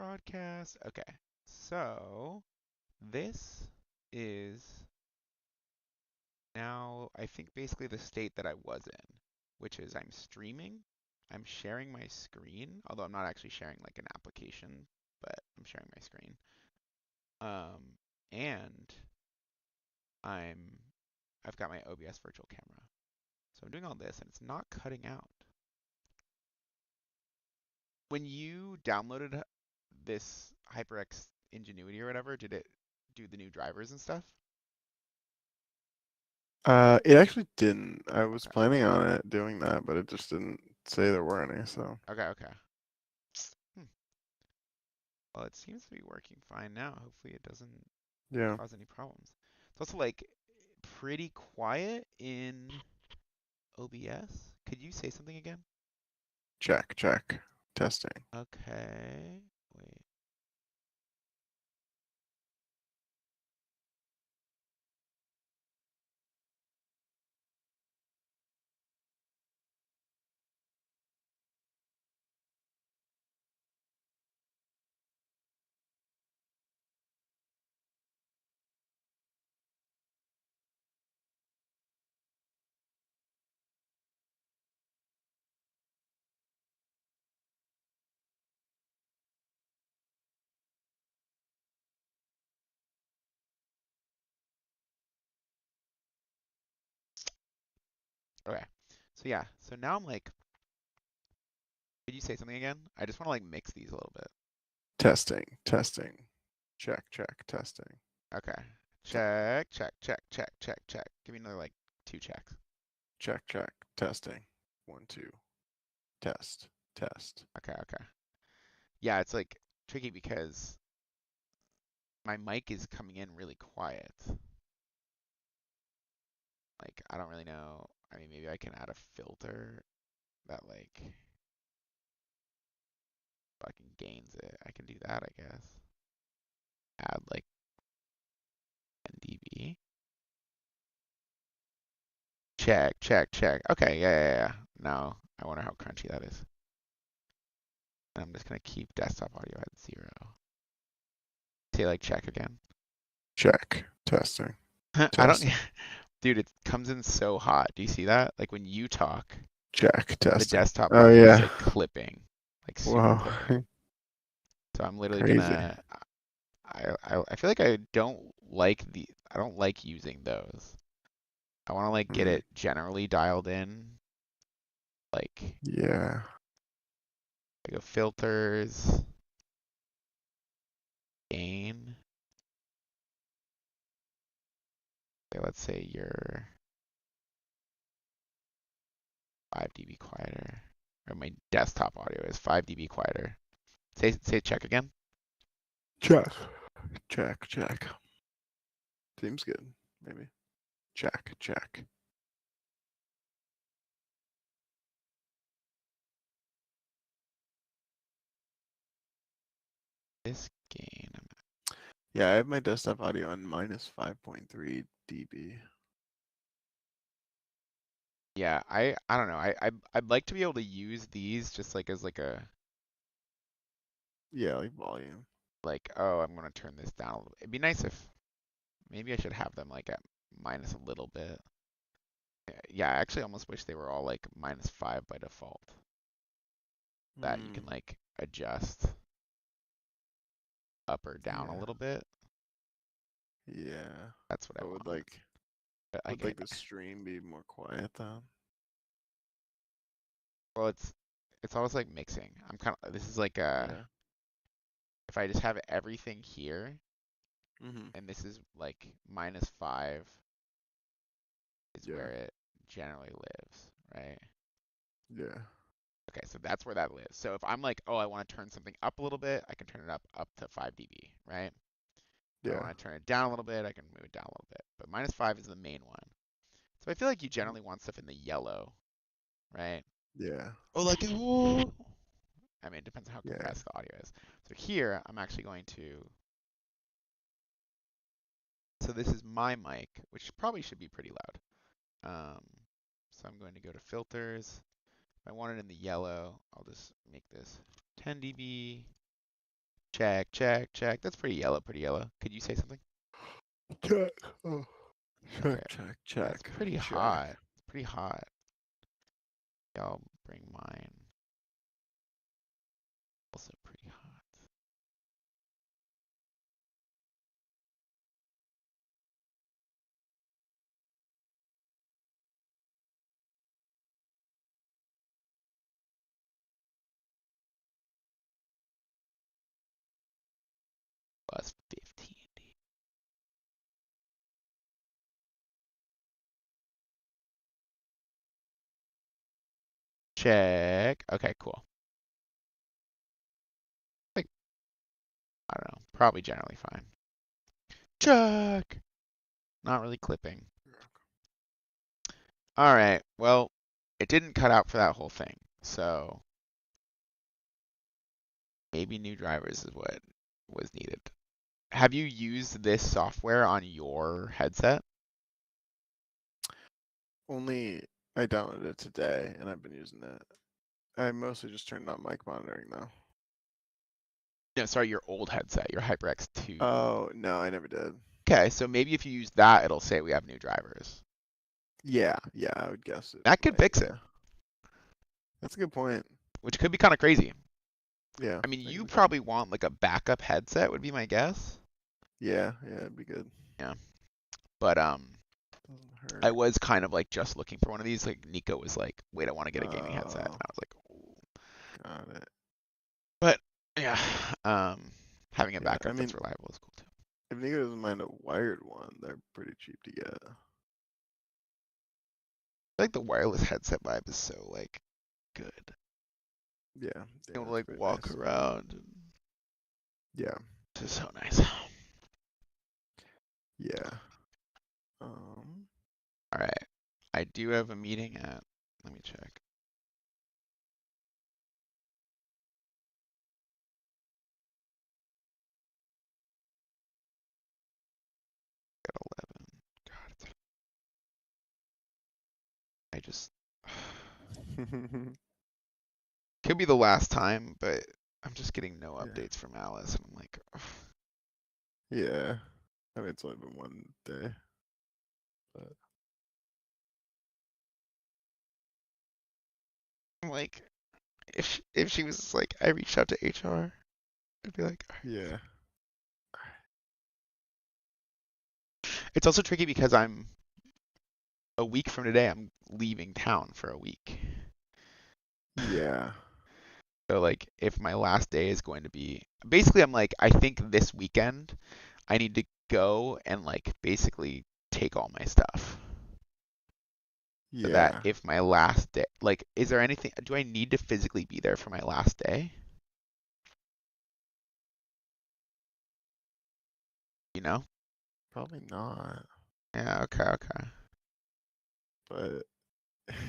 broadcast. Okay, so this is now, I think, basically the state that I was in, which is I'm streaming, I'm sharing my screen, although I'm not actually sharing like an application, but I'm sharing my screen. And I'm I've got my OBS virtual camera. So I'm doing all this and it's not cutting out. When you downloaded this HyperX Ingenuity or whatever, did it do the new drivers and stuff? It actually didn't. I was Okay. planning on it doing that, but it just didn't say there were any, so Okay. Hmm. Well, it seems to be working fine now. Hopefully it doesn't yeah. cause any problems. It's also like pretty quiet in OBS. Could you say something again? Check. Testing. Okay. Wait. Okay. So yeah. So now I'm like, could you say something again? I just want to like mix these a little bit. Testing. Check, testing. Okay. Check. Give me another like 2 checks. Check, testing. 1, 2. Test. Okay. Yeah, it's like tricky because my mic is coming in really quiet. Like, I don't really know. I mean, maybe I can add a filter that like fucking gains it. I can do that, I guess. Add like 10 dB. Check. Okay, yeah. Now, I wonder how crunchy that is. And I'm just gonna keep desktop audio at 0. Say like check again. Check. Testing. I don't, Test. dude, it comes in so hot. Do you see that? Like when you talk, Check. the Testing. desktop Oh audio is yeah. like clipping, like super Wow. clipping. So I'm literally Crazy. gonna, I feel like I don't like using those. I want to like get Hmm. it generally dialed in. Like Yeah. I go filters, gain. Okay, let's say you're 5 dB quieter, or my desktop audio is 5 dB quieter. Say check again. Check. Check. Seems good. Maybe. Check. This gain. Yeah, I have my desktop audio on minus 5.3 dB. Yeah, I don't know. I'd like to be able to use these just like as like a Yeah, like volume. like, oh, I'm gonna turn this down a little. It'd be nice if maybe I should have them like at minus a little bit. Yeah, I actually almost wish they were all like -5 by default. That you can Hmm. like adjust up or down a Yeah. little bit. Yeah. That's what I But want. But would like the stream be more quiet then? well, it's almost like mixing. I'm kind of this is like Yeah. if I just have everything here Mm-hmm. and this is like -5 is Yeah. where it generally lives, right? Yeah. Okay, so that's where that lives. So if I'm like, oh, I want to turn something up a little bit, I can turn it up to 5 dB, right? If I Yeah. want to turn it down a little bit, I can move it down a little bit. But -5 is the main one. So I feel like you generally want stuff in the yellow, right? Yeah. Oh, like, ooh. I mean, it depends on how Yeah. compressed the audio is. So here, I'm actually going to. So this is my mic, which probably should be pretty loud. So I'm going to go to filters. If I want it in the yellow, I'll just make this 10 dB. Check, check, check. That's pretty yellow, pretty yellow. Could you say something? Check. Oh. Okay. Check. Yeah, it's Check. pretty Check. hot. It's pretty hot. Yeah, I'll bring mine. Also pretty hot. Plus 15. Check. Okay, cool. Like, I don't know. Probably generally fine. Check. Not really clipping. All right. Well, it didn't cut out for that whole thing. So maybe new drivers is what was needed. Have you used this software on your headset? Only I downloaded it today and I've been using it. I mostly just turned on mic monitoring though. No, sorry, your old headset, your HyperX 2. Oh, no, I never did. Okay, so maybe if you use that, it'll say we have new drivers. Yeah, I would guess it That could might, fix it, yeah. That's a good point. which could be kind of crazy. Yeah. I mean, that you could be- probably want like a backup headset would be my guess. Yeah, it'd be good. Yeah. But Doesn't I hurt. was kind of like just looking for one of these. Like Nico was like, "Wait, I want to get a gaming headset." And Oh, I was like, "Ooh." got it. But yeah, having a Yeah, I backup that's mean, reliable is cool too. if Nico doesn't mind a wired one, they're pretty cheap to get. I feel like the wireless headset vibe is so like good. Yeah, You know, it's like very walk nice. around and Yeah, it's just so nice. yeah. All right. I do have a meeting at, let me check. At 11. God, I just, could be the last time, but I'm just getting no Yeah. updates from Alice. And I'm like, ugh. Yeah. I mean, it's only been one day, but I'm like, if she was like, I reached out to HR, I'd be like, "Alright." yeah. It's also tricky because a week from today, I'm leaving town for a week. Yeah. So like, if my last day is going to be, basically, I'm like, I think this weekend I need to go and like basically take all my stuff. So that Yeah. if my last day, like, is there anything, do I need to physically be there for my last day? You know? Probably not, Yeah, okay, okay. but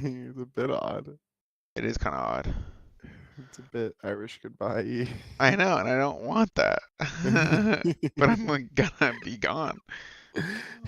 it's a bit odd. It is kind of odd. It's a bit Irish goodbye. I know, and I don't want that. But I'm like gonna be gone.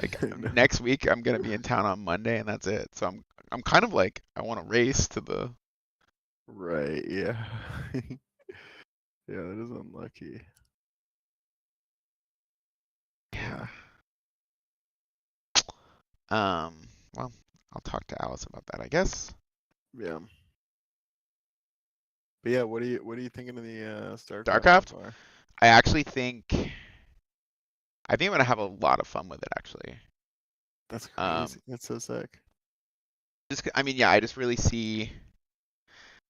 Like I know. next week I'm gonna be in town on Monday and that's it. So I'm kind of like I want to race to the Right, yeah. Yeah, that is unlucky. yeah. Yeah. Well, I'll talk to Alice about that, I guess. Yeah. But yeah, what are you thinking of the StarCraft so StarCraft, far? I actually I think I'm gonna have a lot of fun with it actually. That's Um crazy. That's so sick. I mean, yeah, I just really see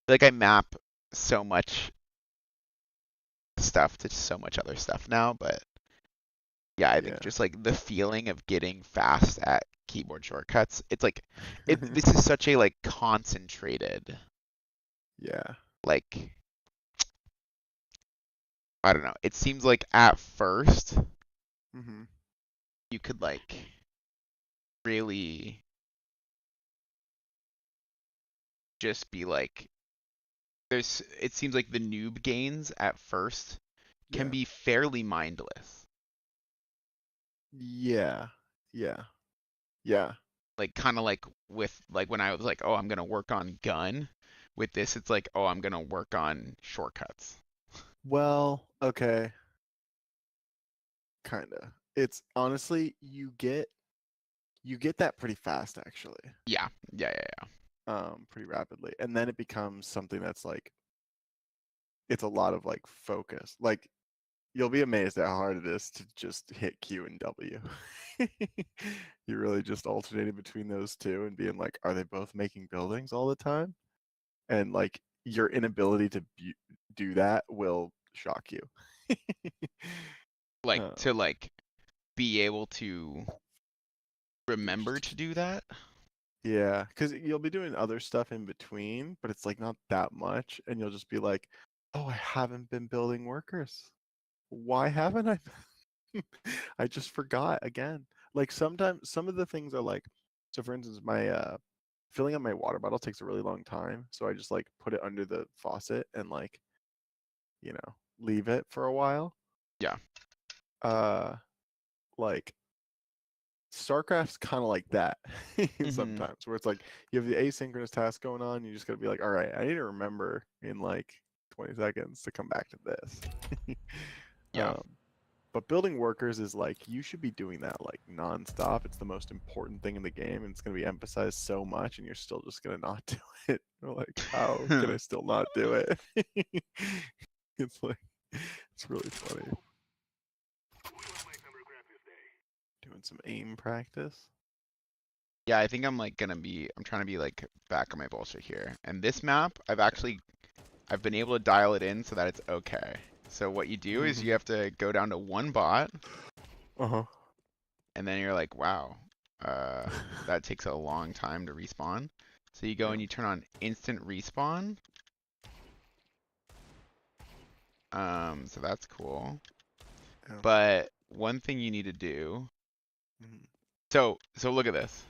like I map so much stuff to so much other stuff now, but yeah, I think Yeah. just like the feeling of getting fast at keyboard shortcuts, it's like this is such a like concentrated Yeah. like I don't know. It seems like at first Mhm. you could like really just be like it seems like the noob gains at first can Yeah. be fairly mindless. Yeah. Yeah. Yeah. Like kind of like with like when I was like, "Oh, I'm going to work on gun." With this it's like, "Oh, I'm going to work on shortcuts." Well, okay. Kinda. It's honestly you get that pretty fast actually. Yeah, yeah, yeah, Pretty rapidly. And then it becomes something that's like it's a lot of like focus. Like you'll be amazed at how hard it is to just hit Q and W. You're really just alternating between those two and being like, are they both making buildings all the time? And like your inability to do that will shock you. Like Uh, to like be able to remember to do that. yeah, because you'll be doing other stuff in between, but it's like not that much, and you'll just be like, "Oh, I haven't been building workers. Why haven't I?" I just forgot again. Like sometimes some of the things are like, so for instance, my filling up my water bottle takes a really long time, so I just like put it under the faucet and like, leave it for a while. Yeah. Uh, like StarCraft's kind of like that Hmm. sometimes, where it's like you have the asynchronous task going on, you just gotta be like, all right, I need to remember in like 20 seconds to come back to this. Yeah. um, but building workers is like you should be doing that like nonstop. It's the most important thing in the game, and it's gonna be emphasized so much, and you're still just gonna not do it. You're like, how can I still not do it? It's like it's really funny. Doing some aim practice. Yeah, I think I'm like I'm trying to be like back on my bullshit here. And this map, I've been able to dial it in so that it's okay. So what you do is you Mm-hmm. have to go down to one bot, Uh-huh. and then you're like, wow, that takes a long time to respawn. So you go Yeah. and you turn on instant respawn. So that's cool. Yeah. But one thing you need to do. Mhm. So look at this.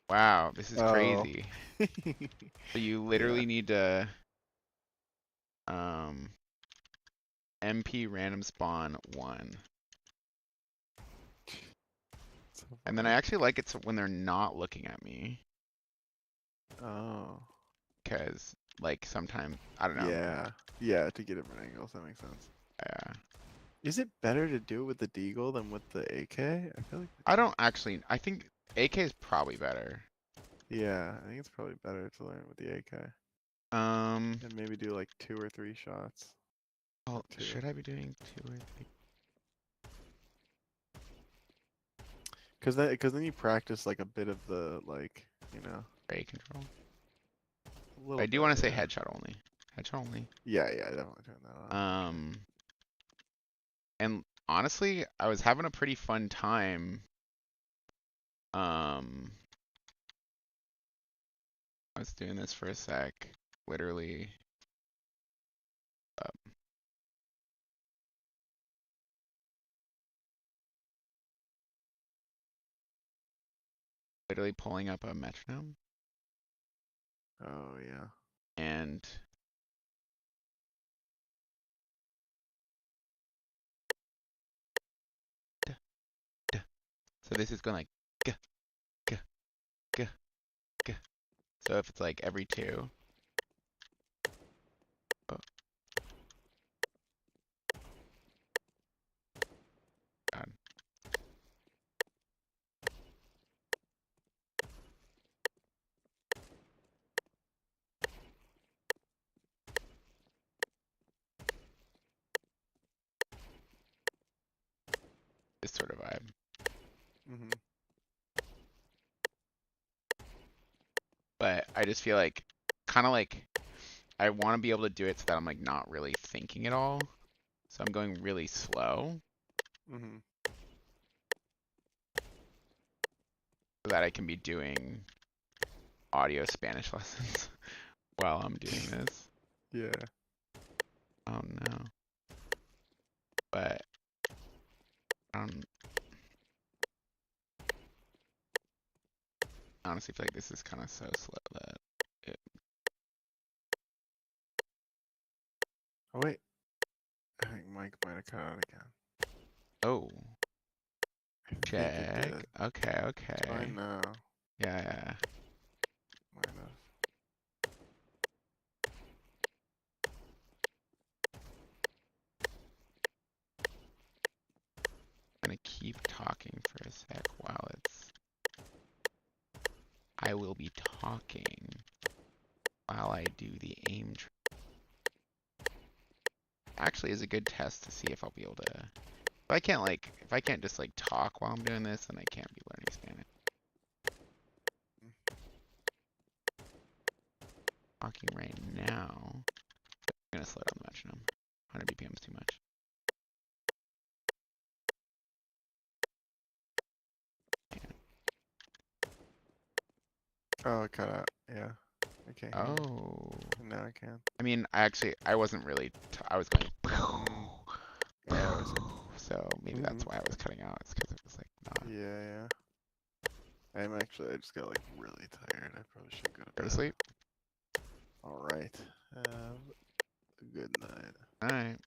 Wow, this is Oh. crazy. So you Yeah. literally need to um MP random spawn 1. So And then I funny. actually like it so when they're not looking at me, Oh. because like sometimes I don't know. Yeah. Yeah, to get different angles, that makes sense. Yeah. Is it better to do it with the Deagle than with the AK? I feel like I don't actually. I think AK is probably better. yeah, I think it's probably better to learn with the AK. Um. And maybe do like 2 or 3 shots. Or Well, two. should I be doing 2 or 3? Cause then you practice like a bit of the like, Ray control. a I little do bit, want to say yeah. headshot only. Headshot only. Yeah, yeah, definitely turn that on. Um. And honestly, I was having a pretty fun time. Um. I was doing this for a sec. Literally. Uh, literally pulling up a metronome Oh yeah. and duh, duh. So this is going like g g g g. So if it's like every 2, oh god, this sort of vibe. Mhm. But I just feel like kind of like I want to be able to do it so that I'm like not really thinking at all. So I'm going really slow Mhm. so that I can be doing audio Spanish lessons while I'm doing this. Yeah. Oh no. But um I honestly feel like this is kind of so slow that it, Oh wait. I think Mike might have cut out again. oh, I think it check. did. Okay, It's fine okay. now. Yeah, yeah. Might have. gonna keep talking for a sec while it's. I will be talking while I do the aim. Actually, is a good test to see if I'll be able to. If I can't just like talk while I'm doing this, then I can't be learning Spanish. Talking right now. I'm gonna slow down the metronome. 100 BPM is too much. Oh, it cut out. Yeah. Okay. Oh. Now I can. I mean, I wasn't really. I was going. Yeah, it was. So maybe that's why I was cutting out. It's because it was like not. Yeah. I just got like really tired. I probably should go to Go bed. to sleep. All right. Good night. All right.